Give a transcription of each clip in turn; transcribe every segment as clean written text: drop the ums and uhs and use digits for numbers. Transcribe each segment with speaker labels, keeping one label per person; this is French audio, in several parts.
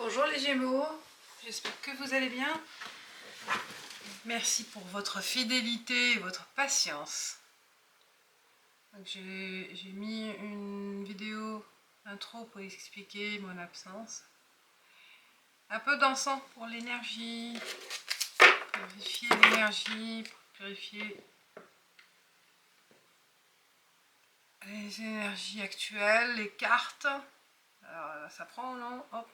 Speaker 1: Bonjour les Gémeaux, j'espère que vous allez bien. Merci pour votre fidélité et votre patience. J'ai mis une vidéo intro pour expliquer mon absence. Un peu d'encens pour l'énergie, purifier l'énergie, purifier les énergies actuelles, les cartes. Alors ça prend non, hop.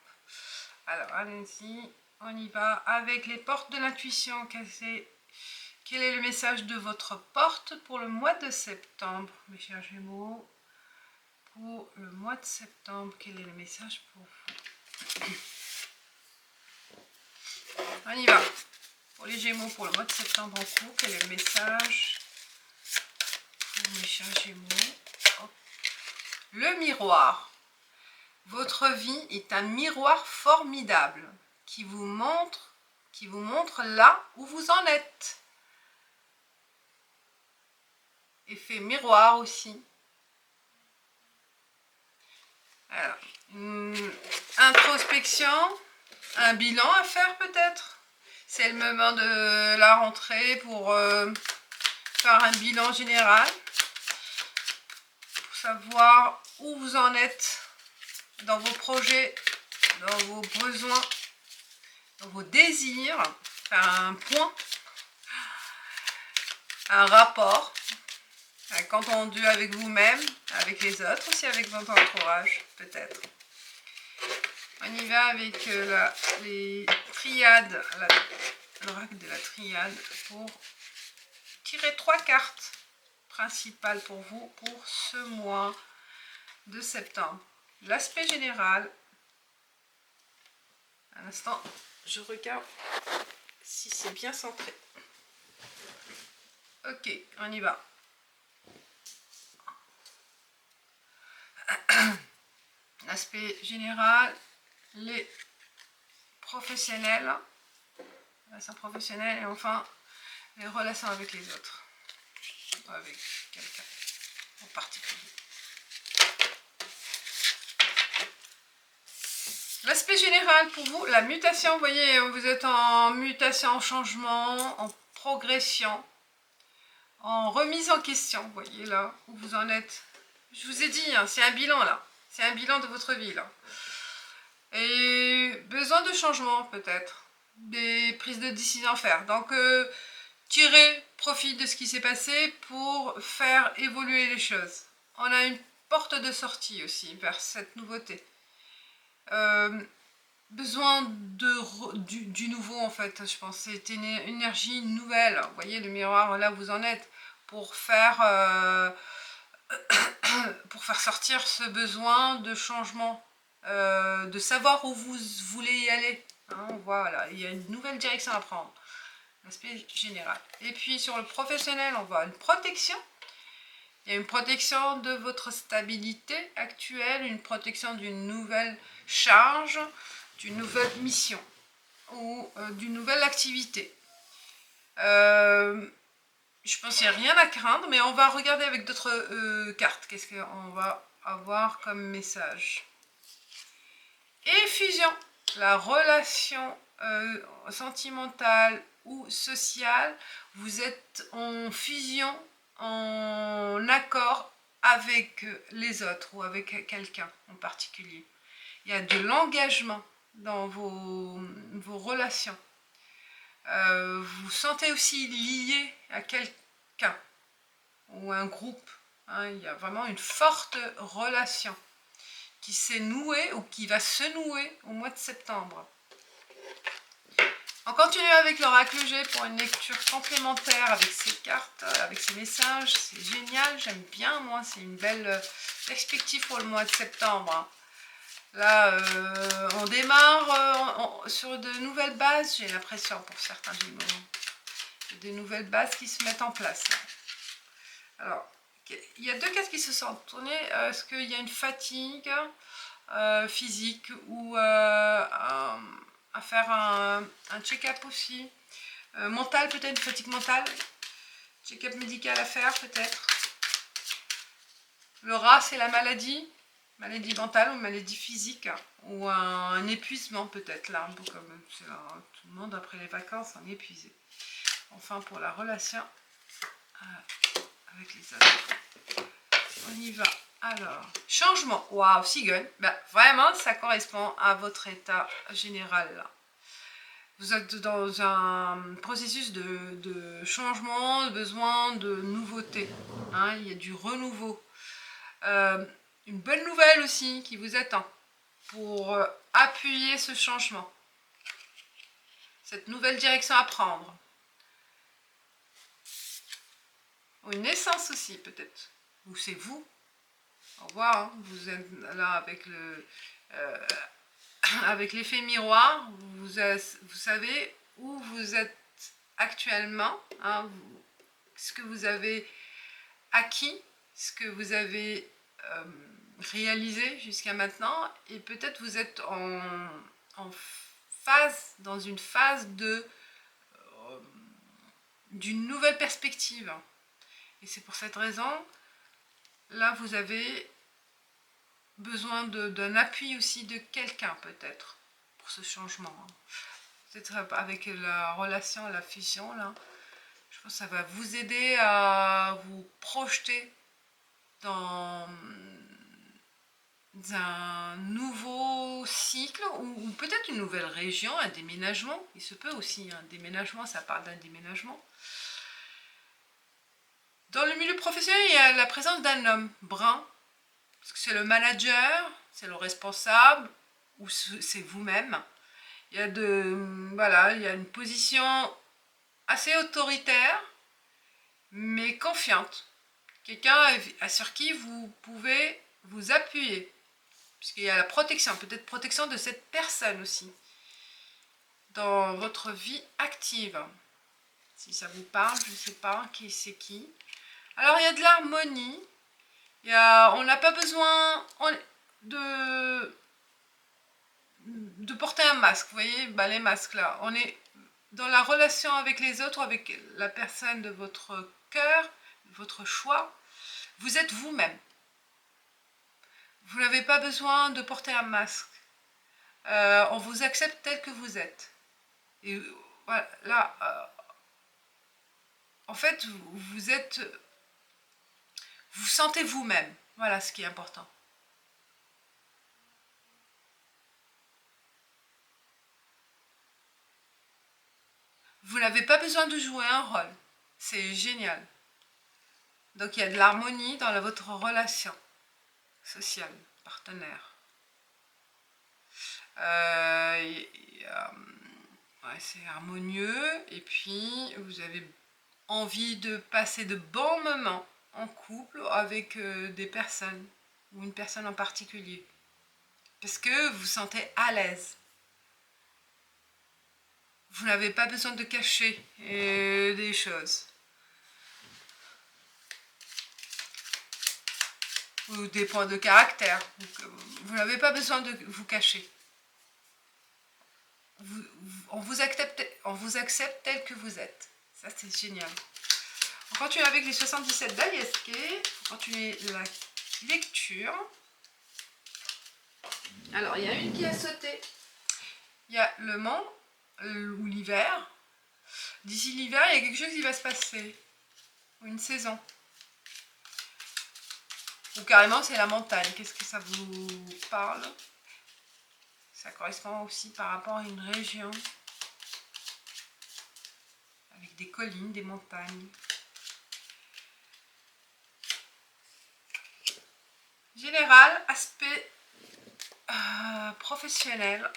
Speaker 1: Alors allons-y, on y va avec les portes de l'intuition. Quel est le message de votre porte pour le mois de septembre, mes chers Gémeaux? Pour le mois de septembre, quel est le message pour vous? On y va. Pour les Gémeaux, pour le mois de septembre en cours, quel est le message pour mes chers Gémeaux? Hop. Le miroir. Votre vie est un miroir formidable qui vous montre là où vous en êtes. Effet miroir aussi. Alors, une introspection, un bilan à faire peut-être. C'est le moment de la rentrée pour faire un bilan général, pour savoir où vous en êtes dans vos projets, dans vos besoins, dans vos désirs, faire un point, un rapport, un compte rendu avec vous-même, avec les autres, aussi avec votre entourage peut-être. On y va avec les triades, l'oracle de la triade, pour tirer 3 cartes principales pour vous pour ce mois de septembre. L'aspect général. Un instant, je regarde si c'est bien centré. Ok, on y va. L'aspect général, les professionnels, relations professionnelles et enfin les relations avec les autres, avec quelqu'un en particulier. L'aspect général pour vous, la mutation, vous voyez, vous êtes en mutation, en changement, en progression, en remise en question, vous voyez là où vous en êtes. Je vous ai dit, hein, c'est un bilan là, c'est un bilan de votre vie là. Et besoin de changement peut-être, des prises de décision à faire. Donc tirez profit de ce qui s'est passé pour faire évoluer les choses. On a une porte de sortie aussi vers cette nouveauté. Besoin du nouveau en fait, je pense. C'est une énergie nouvelle. Vous voyez le miroir là où vous en êtes pour faire sortir ce besoin de changement, de savoir où vous voulez y aller. Hein, voilà, il y a une nouvelle direction à prendre. L'aspect général. Et puis sur le professionnel, on voit une protection. Il y a une protection de votre stabilité actuelle, une protection d'une nouvelle charge, d'une nouvelle mission ou d'une nouvelle activité. Je pense qu'il n'y a rien à craindre, mais on va regarder avec d'autres cartes. Qu'est-ce qu'on va avoir comme message? Et fusion, la relation sentimentale ou sociale, vous êtes en fusion, en accord avec les autres ou avec quelqu'un en particulier. Il y a de l'engagement dans vos relations. Vous vous sentez aussi lié à quelqu'un ou un groupe. Hein, il y a vraiment une forte relation qui s'est nouée ou qui va se nouer au mois de septembre. On continue avec l'oracle G pour une lecture complémentaire avec ces cartes, avec ces messages. C'est génial, j'aime bien moi, c'est une belle perspective pour le mois de septembre. Là, on démarre sur de nouvelles bases, j'ai l'impression pour certains Gémeaux. Des nouvelles bases qui se mettent en place. Alors, il y a 2 cartes qui se sont tournées. Est-ce qu'il y a une fatigue physique ou à faire un check-up aussi mental, peut-être une fatigue mentale, check-up médical à faire peut-être. Le rat, c'est la maladie. Maladie mentale ou maladie physique, ou un épuisement peut-être, là, comme tout le monde après les vacances en épuisé. Enfin, pour la relation avec les autres. On y va. Alors, changement. Waouh, Sigun. Ben, vraiment, ça correspond à votre état général, là. Vous êtes dans un processus de changement, de besoin de nouveauté. Hein, il y a du renouveau. Une bonne nouvelle aussi qui vous attend pour appuyer ce changement. Cette nouvelle direction à prendre. Ou une naissance aussi peut-être. Ou c'est vous. Au revoir. Hein. Vous êtes là avec le... avec l'effet miroir, vous savez où vous êtes actuellement, hein, ce que vous avez acquis, ce que vous avez réalisé jusqu'à maintenant, et peut-être vous êtes en phase, dans une phase d'une nouvelle perspective. Et c'est pour cette raison, là vous avez besoin d'un appui aussi de quelqu'un peut-être pour ce changement. Peut-être avec la relation, la fusion là, je pense que ça va vous aider à vous projeter dans un nouveau cycle ou peut-être une nouvelle région, un déménagement. Il se peut aussi un déménagement, ça parle d'un déménagement. Dans le milieu professionnel, il y a la présence d'un homme brun. Parce que c'est le manager, c'est le responsable, ou c'est vous-même. Il y a il y a une position assez autoritaire, mais confiante. Quelqu'un sur qui vous pouvez vous appuyer. Puisqu'il y a la protection, peut-être protection de cette personne aussi. Dans votre vie active. Si ça vous parle, je ne sais pas qui c'est qui. Alors il y a de l'harmonie. On n'a pas besoin de porter un masque, vous voyez, les masques là. On est dans la relation avec les autres, avec la personne de votre cœur, de votre choix. Vous êtes vous-même. Vous n'avez pas besoin de porter un masque. On vous accepte tel que vous êtes. Et voilà, là, en fait, vous sentez vous-même. Voilà ce qui est important. Vous n'avez pas besoin de jouer un rôle. C'est génial. Donc il y a de l'harmonie dans votre relation sociale, partenaire. C'est harmonieux. Et puis vous avez envie de passer de bons moments en couple avec des personnes ou une personne en particulier. Parce que vous vous sentez à l'aise. Vous n'avez pas besoin de cacher des choses. Ou des points de caractère. Vous n'avez pas besoin de vous cacher. On vous accepte tel que vous êtes. Ça, c'est génial. On continue avec les 77 d'Ayeske. On continue la lecture. Alors, il y a une qui a sauté. Il y a le monde ou l'hiver. D'ici l'hiver, il y a quelque chose qui va se passer. Ou une saison. Ou carrément, c'est la montagne. Qu'est-ce que ça vous parle? Ça correspond aussi par rapport à une région. Avec des collines, des montagnes. Général, aspect professionnel.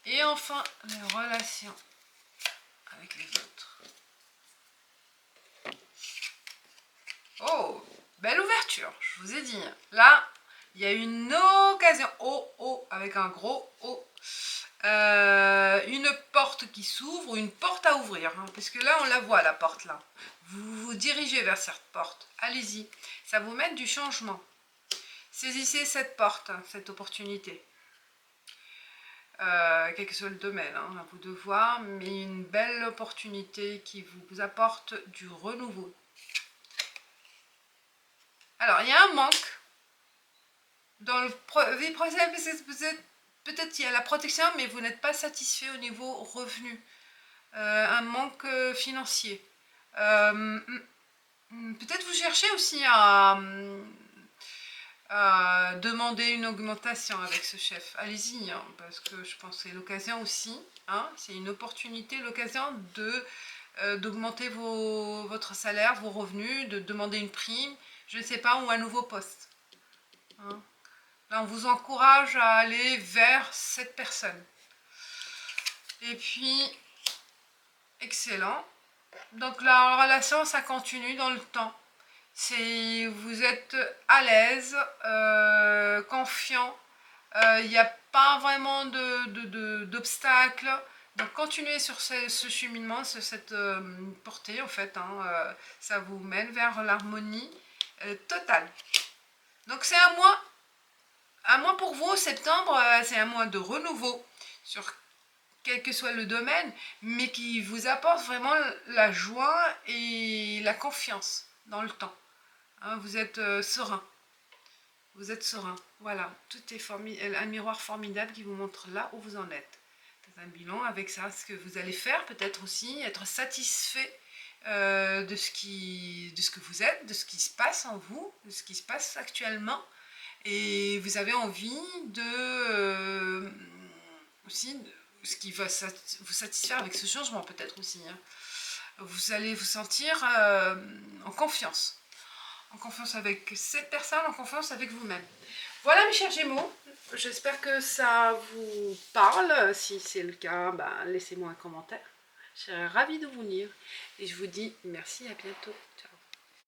Speaker 1: Et enfin, les relations avec les autres. Oh, belle ouverture, je vous ai dit. Là, il y a une occasion. Oh, avec un gros O. Une porte qui s'ouvre ou une porte à ouvrir. Hein, parce que là, on la voit, la porte là. Vous vous dirigez vers cette porte. Allez-y. Ça vous met du changement. Saisissez cette porte, cette opportunité. Quel que soit le domaine, hein, à vous de voir, mais une belle opportunité qui vous apporte du renouveau. Alors, il y a un manque Dans le vie professionnelle, peut-être il y a la protection, mais vous n'êtes pas satisfait au niveau revenu. Un manque financier. Peut-être vous cherchez aussi à demander une augmentation avec ce chef. Allez-y, hein, parce que je pense que c'est l'occasion aussi. Hein, c'est une opportunité, l'occasion d'augmenter votre salaire, vos revenus, de demander une prime, je ne sais pas, ou un nouveau poste. Hein. Là, on vous encourage à aller vers cette personne. Et puis, excellent. Donc la relation, ça continue dans le temps. Vous êtes à l'aise, confiant. Il n'y a pas vraiment d'obstacles. Donc continuez sur ce cheminement, sur cette portée en fait. Hein, ça vous mène vers l'harmonie totale. Donc c'est un mois pour vous, septembre, c'est un mois de renouveau sur quel que soit le domaine, mais qui vous apporte vraiment la joie et la confiance dans le temps. Hein, vous êtes serein. Vous êtes serein. Voilà, tout est un miroir formidable qui vous montre là où vous en êtes. C'est un bilan avec ça, ce que vous allez faire, peut-être aussi être satisfait de ce que vous êtes, de ce qui se passe en vous, de ce qui se passe actuellement. Et vous avez envie aussi ce qui va vous satisfaire avec ce changement peut-être aussi. Hein. Vous allez vous sentir en confiance. En confiance avec cette personne, en confiance avec vous-même. Voilà mes chers Gémeaux, j'espère que ça vous parle. Si c'est le cas, ben, laissez-moi un commentaire. Je serai ravie de vous lire. Et je vous dis merci, à bientôt. Ciao.